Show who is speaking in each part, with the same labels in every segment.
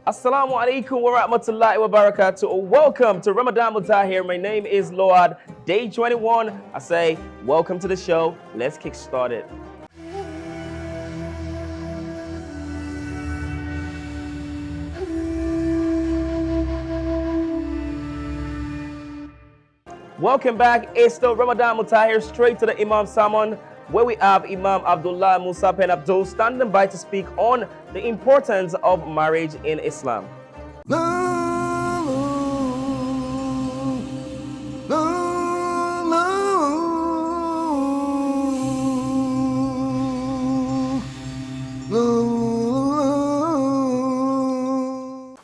Speaker 1: Assalamu alaikum wa rahmatullahi wa barakatuh. Welcome to Ramadan Mutair. My name is Lord. Day 21. I say, welcome to the show. Let's kick started. Welcome back. It's still Ramadan Mutair, straight to the Imam Sermon, where we have Imam Abdullah Musa Pen Abdul standing by to speak on the importance of marriage in Islam.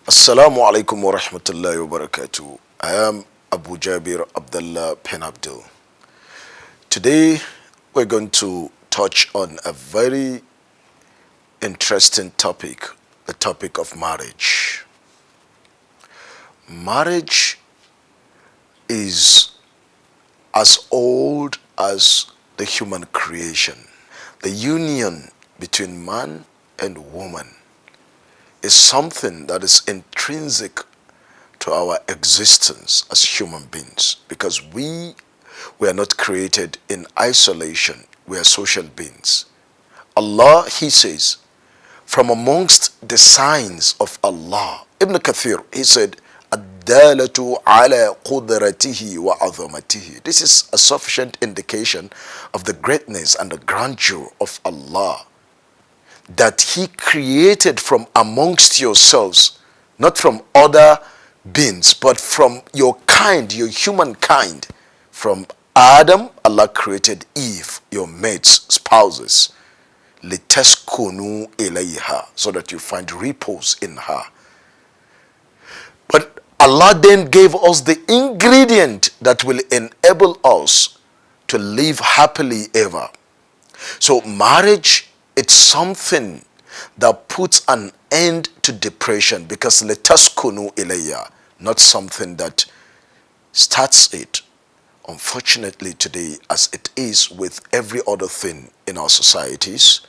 Speaker 2: Assalamu alaikum wa rahmatullahi wa barakatuh. I am Abu Jabir Abdullah Pen Abdul. Today we're going to touch on a very interesting topic, the topic of marriage. Marriage is as old as the human creation. The union between man and woman is something that is intrinsic to our existence as human beings, because we were not created in isolation. We are social beings. Allah, He says, from amongst the signs of Allah, Ibn Kathir, he said, الدالة على قدرته وعظمته. This is a sufficient indication of the greatness and the grandeur of Allah, that He created from amongst yourselves, not from other beings, but from your kind, your human kind. From Adam, Allah created Eve, your mates, spouses. لِتَسْكُنُوا إِلَيْهَا, so that you find repose in her. But Allah then gave us the ingredient that will enable us to live happily ever. So marriage, it's something that puts an end to depression, because letaskunu ilayya, not something that starts it. Unfortunately today, as it is with every other thing in our societies,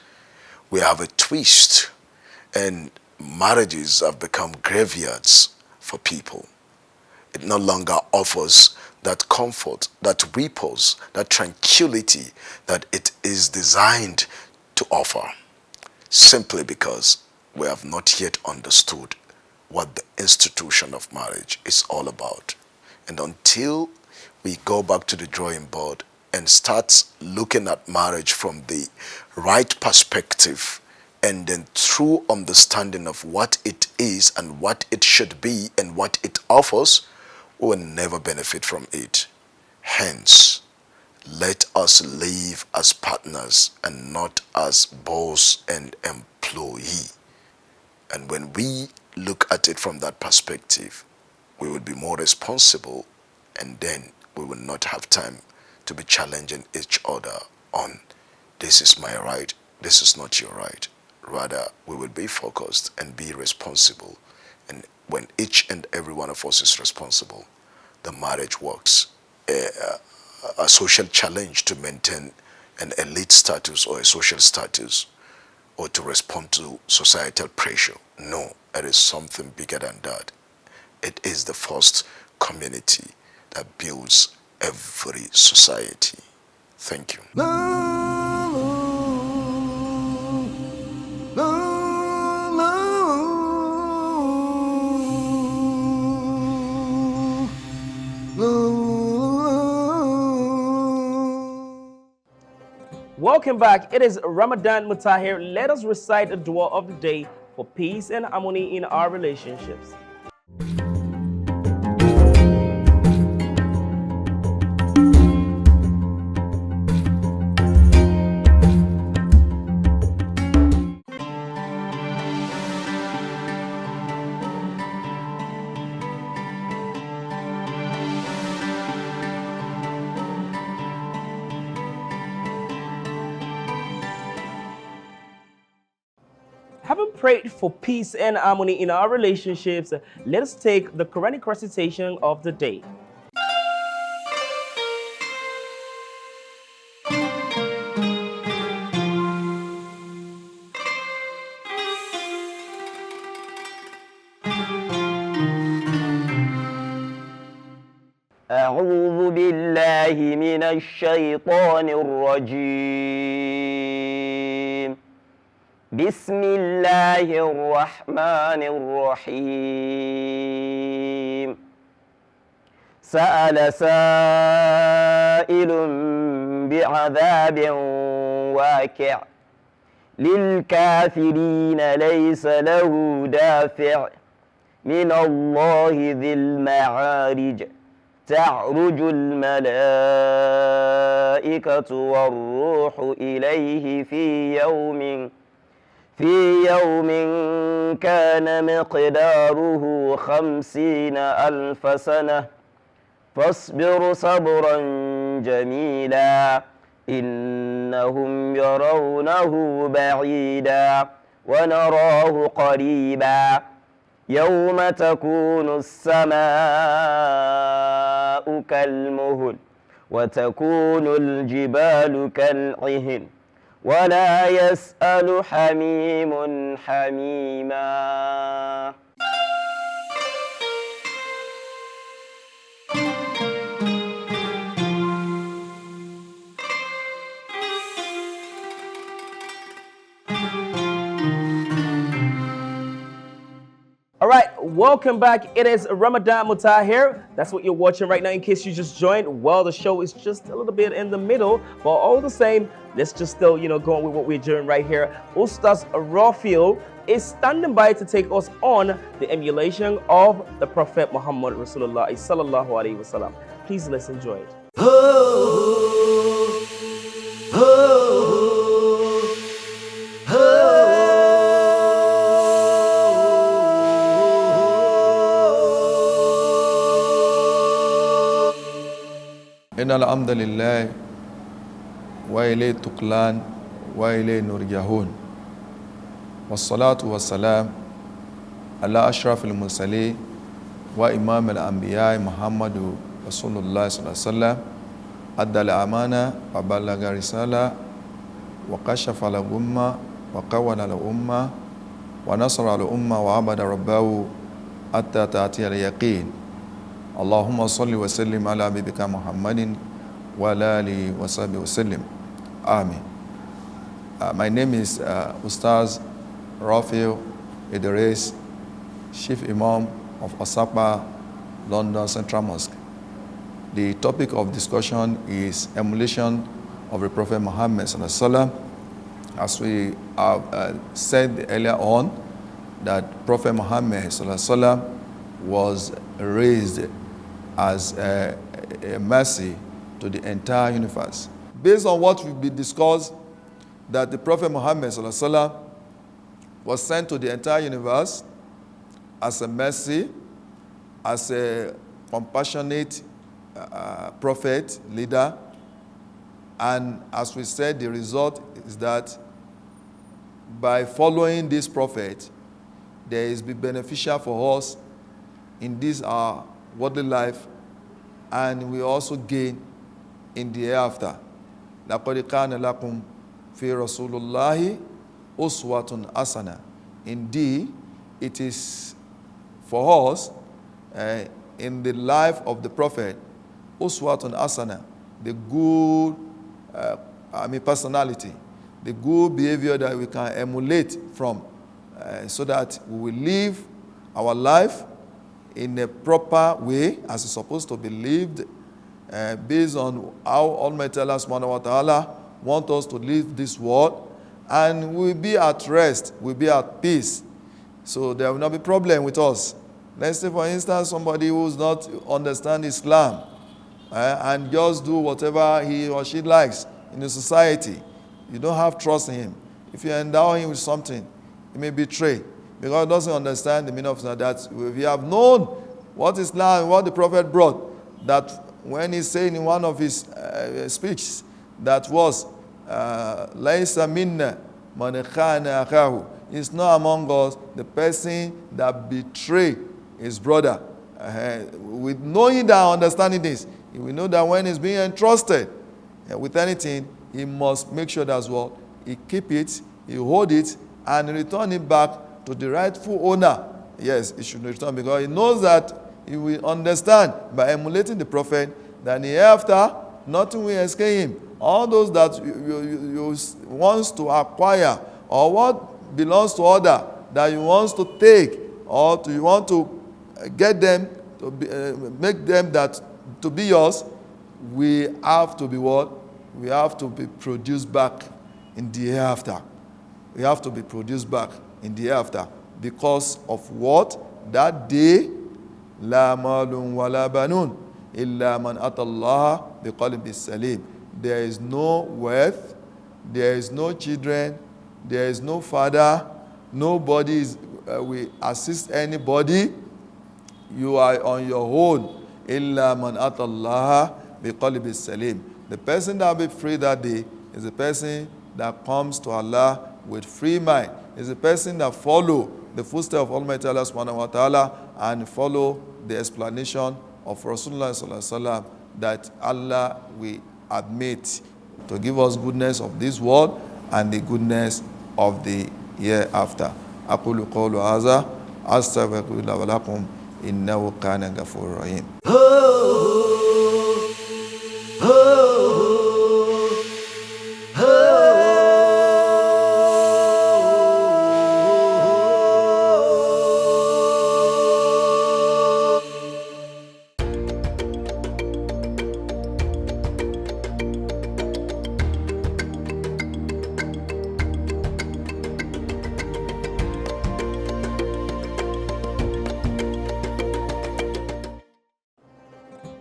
Speaker 2: we have a twist, and marriages have become graveyards for people. It no longer offers that comfort, that repose, that tranquility that it is designed to offer, simply because we have not yet understood what the institution of marriage is all about. And until we go back to the drawing board and start looking at marriage from the right perspective, and then true understanding of what it is and what it should be and what it offers, we will never benefit from it. Hence, let us live as partners and not as boss and employee. And when we look at it from that perspective, we will be more responsible, and then we will not have time to be challenging each other on, this is my right, this is not your right. Rather, we will be focused and be responsible. And when each and every one of us is responsible, the marriage works. A social challenge to maintain an elite status or a social status, or to respond to societal pressure. No, it is something bigger than that. It is the first community that builds every society. Thank you.
Speaker 1: Welcome back. It is Ramadan Mutair. Let us recite a dua of the day for peace and harmony in our relationships. Having prayed for peace and harmony in our relationships, let us take the Quranic recitation of the day.
Speaker 3: أعوذ بالله من الشيطان الرجيم بسم الله الرحمن الرحيم سأل سائل بعذاب واقع للكافرين ليس له دافع من الله ذي المعارج تعرج الملائكة والروح إليه في يوم كان مقداره 50,000 سنة فاصبر صبرا جميلا إنهم يرونه بعيدا ونراه قريبا يوم تكون السماء كالمهل وتكون الجبال كالعهن ولا يسأل حميم حميما.
Speaker 1: All right, welcome back. It is Ramadan Mutair. That's what you're watching right now. In case you just joined, well, the show is just a little bit in the middle, but all the same, let's just still, going with what we're doing right here. Ustaz Rafiel is standing by to take us on the emulation of the Prophet Muhammad Rasulullah sallallahu alaihi wasallam. Please let's enjoy it.
Speaker 4: إن الحمد لله وإليه تقلان وإليه نرجعون والصلاة والسلام على أشرف المرسلين وإمام الأنبياء محمد رسول الله صلى الله عليه وسلم أدى الأمانة وبلغ الرسالة وكشف الأمة وقوّن الأمة ونصر الأمة وعبد ربه حتى تأتي اليقين اللهم صل وسلم على حبيبك محمد وعلى آله وصحبه وسلم. Amen. My name is Ustaz Rafiel Idris, Chief Imam of Asapa, London Central Mosque. The topic of discussion is emulation of the Prophet Muhammad sallallahu alaihi wasallam. As we have said earlier on, that Prophet Muhammad sallallahu alaihi wasallam was raised as a mercy to the entire universe. Based on what will be discussed, that the Prophet Muhammad sallallahu alaihi wasallam was sent to the entire universe as a mercy, as a compassionate prophet, leader, and as we said, the result is that by following this prophet, there is be beneficial for us in this our worldly life, and we also gain in the hereafter. لَقَدْ كَانَ لَكُمْ فِي رَسُولُ اللَّهِ أُسْوَةٌ حَسَنَةٌ. Indeed, it is for us in the life of the Prophet, Uswatun Asana, the good personality, the good behavior that we can emulate from, so that we will live our life in a proper way as it's supposed to be lived, based on how Almighty Allah subhanahu wa ta'ala want us to live this world, and we'll be at rest, we'll be at peace. So there will not be problem with us. Let's say, for instance, somebody who's not understand Islam and just do whatever he or she likes in the society. You don't have trust in him. If you endow him with something, he may betray, because he doesn't understand the meaning of that. We have known what Islam, what the Prophet brought, that when he said in one of his speeches, that was, Laisa minna man khana akhahu. It's not among us the person that betray his brother. With knowing that, understanding this, we know that when he's being entrusted with anything, he must make sure that as well, he keep it, he hold it, and return it back to the rightful owner. Yes, he should return, because he knows that he will understand by emulating the Prophet Then hereafter, nothing will escape him. All those that you wants to acquire, or what belongs to other that you wants to take, or you want to get them to be, make them that to be yours, we have to be what? We have to be produced back in the hereafter. We have to be produced back in the hereafter. Because of what? That day, la malun wa la banun illa man atallaha biqalbin salim. There is no wealth, there is no children, there is no father, nobody will assist anybody. You are on your own. Illa man atallaha biqalbin salim. The person that will be free that day is the person that comes to Allah with free mind. Is the person that follow the footsteps of Almighty Allah subhanahu wa ta'ala and follow the explanation of Rasulullah sallallahu alaihi wasallam that Allah will admit to give us goodness of this world and the goodness of the hereafter. أقول قولي هذا أستغفر الله ولكم إنه كان غفورا رحيم.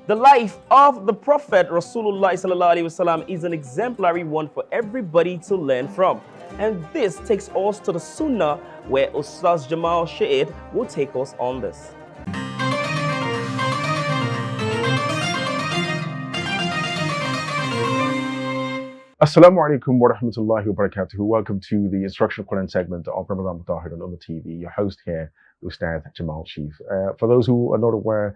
Speaker 1: The life of the Prophet Rasulullah sallallahu alaihi wasallam is an exemplary one for everybody to learn from. And this takes us to the Sunnah, where Ustaz Jamal Shahid will take us on this.
Speaker 5: Assalamu alaikum wa rahmatullahi wa barakatuhu. Welcome to the Instructional Quran segment of Ramadan Mutair on Ummah TV. Your host here, Ustaz Jamal Shahid. For those who are not aware,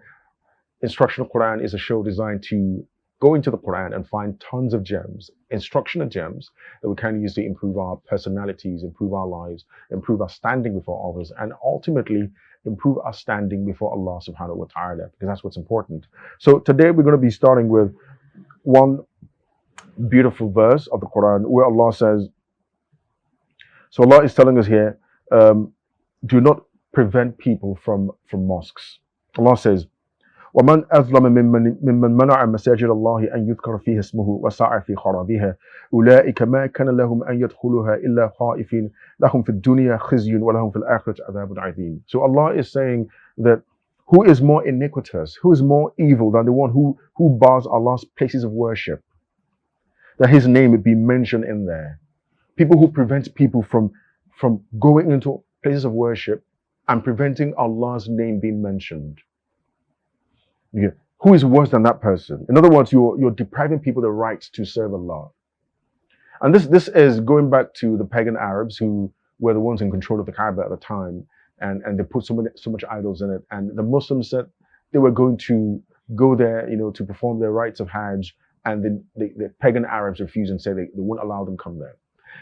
Speaker 5: Instructional Quran is a show designed to go into the Quran and find tons of gems, instructional gems that we can use to improve our personalities, improve our lives, improve our standing before others, and ultimately improve our standing before Allah subhanahu wa ta'ala, because that's what's important. So today we're going to be starting with one beautiful verse of the Quran where Allah says, so Allah is telling us here, do not prevent people from mosques. Allah says, وَمَنْ أَظْلَمَ مِمَّنْ مَنَعَ مَسَاجِدَ اللَّهِ أَنْ يُذْكَرَ فِيهِ اسْمُهُ وَسَعَى فِي خَرَابِهَا أُولَٰئِكَ مَا كَانَ لَهُمْ أَنْ يَدْخُلُوهَا إِلَّا خَائِفِينَ لَهُمْ فِي الدُّنْيَا خِزْيٌ وَلَهُمْ فِي الْآخِرَةِ عَذَابٌ عَظِيمٌ. So Allah is saying that who is more iniquitous, who is more evil than the one who bars Allah's places of worship, that his name would be mentioned in there. People who prevent people from going into places of worship and preventing Allah's name being mentioned. Yeah. Who is worse than that person? In other words, you're depriving people the right to serve Allah. And this is going back to the pagan Arabs who were the ones in control of the Kaaba at the time, and they put so much idols in it. And the Muslims said they were going to go there, to perform their rites of Hajj, and the pagan Arabs refused and said they wouldn't allow them come there.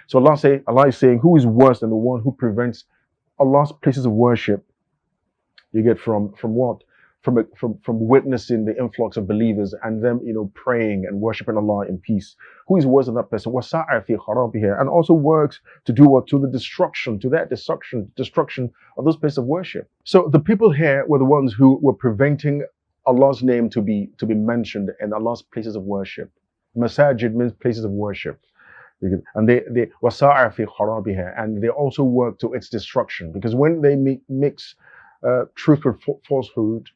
Speaker 5: So Allah is saying, who is worse than the one who prevents Allah's places of worship? You get from what? From witnessing the influx of believers and them, praying and worshiping Allah in peace. Who is worse than that person? وَسَعَى فِي خَرَابِهَا, and also works to do what? To the destruction of those places of worship. So the people here were the ones who were preventing Allah's name to be mentioned in Allah's places of worship. Masajid means places of worship. And they وَسَعَى فِي خَرَابِهَا, and they also work to its destruction, because when they mix truth with falsehood,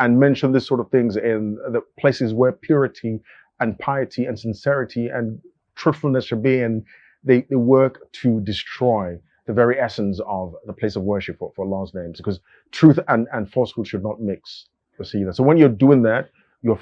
Speaker 5: and mention this sort of things in the places where purity and piety and sincerity and truthfulness should be, and they work to destroy the very essence of the place of worship for Allah's names, because truth and falsehood should not mix. You see that. So when you're doing that, you're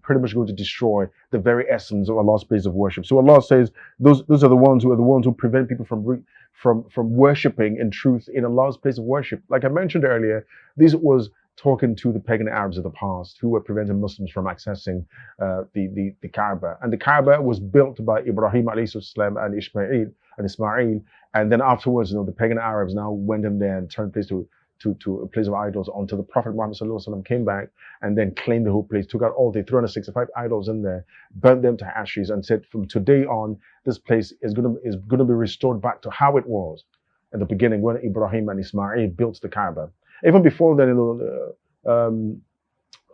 Speaker 5: pretty much going to destroy the very essence of Allah's place of worship. So Allah says those are the ones who prevent people from worshiping in truth in Allah's place of worship. Like I mentioned earlier, this was talking to the pagan Arabs of the past who were preventing Muslims from accessing the Kaaba. And the Kaaba was built by Ibrahim alayhi salam and Ismail, and then afterwards, the pagan Arabs now went in there and turned place to to a place of idols until the Prophet Muhammad sallallahu alaihi wasallam came back and then claimed the whole place, took out all the 365 idols in there, burnt them to ashes, and said from today on this place is gonna be restored back to how it was in the beginning when Ibrahim and Ismail built the Kaaba. Even before then,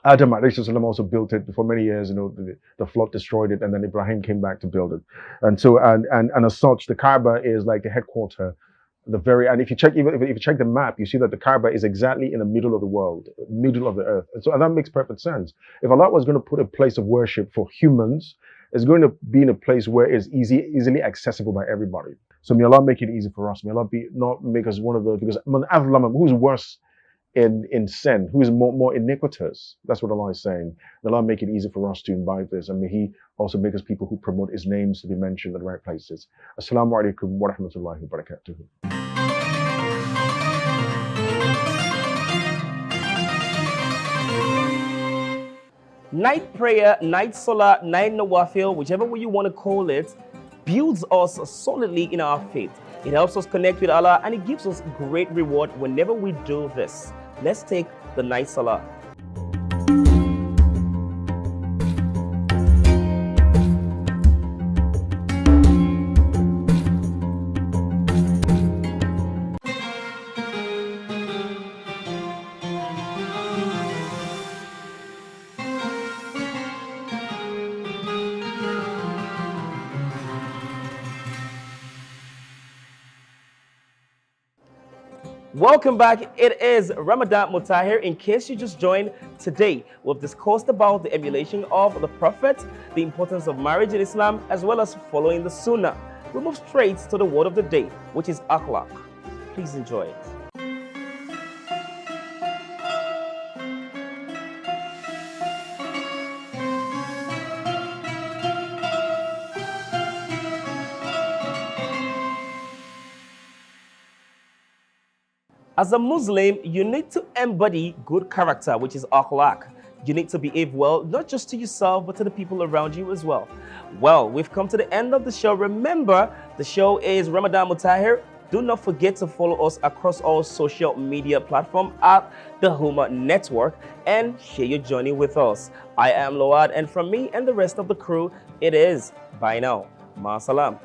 Speaker 5: Adam ﷺ also built it for many years. The flood destroyed it, and then Ibrahim came back to build it. And so, and as such, the Kaaba is like the headquarter. And if you check, even if you check the map, you see that the Kaaba is exactly in the middle of the world, middle of the earth. And that makes perfect sense. If Allah was going to put a place of worship for humans, it's going to be in a place where it's easily accessible by everybody. So may Allah make it easy for us. May Allah not make us one of those, because who's worse in sin, who is more iniquitous. That's what Allah is saying. May Allah make it easy for us to imbibe this, and may He also make us people who promote His names to be mentioned at the right places. Assalamu alaikum wa rahmatullahi wa barakatuh.
Speaker 1: Night prayer, night salah, night nawafil, whichever way you want to call it, builds us solidly in our faith. It helps us connect with Allah, and it gives us great reward whenever we do this. Let's take the night salah. Welcome back. It is Ramadan Mutair. In case you just joined, today we've discussed about the emulation of the Prophet, the importance of marriage in Islam, as well as following the Sunnah. We move straight to the word of the day, which is akhlaq. Please enjoy it. As a Muslim, you need to embody good character, which is akhlaq. You need to behave well, not just to yourself, but to the people around you as well. Well, we've come to the end of the show. Remember, the show is Ramadan Mutair. Do not forget to follow us across all social media platforms at the Ummah Network and share your journey with us. I am Load, and from me and the rest of the crew, it is bye now. Ma salam.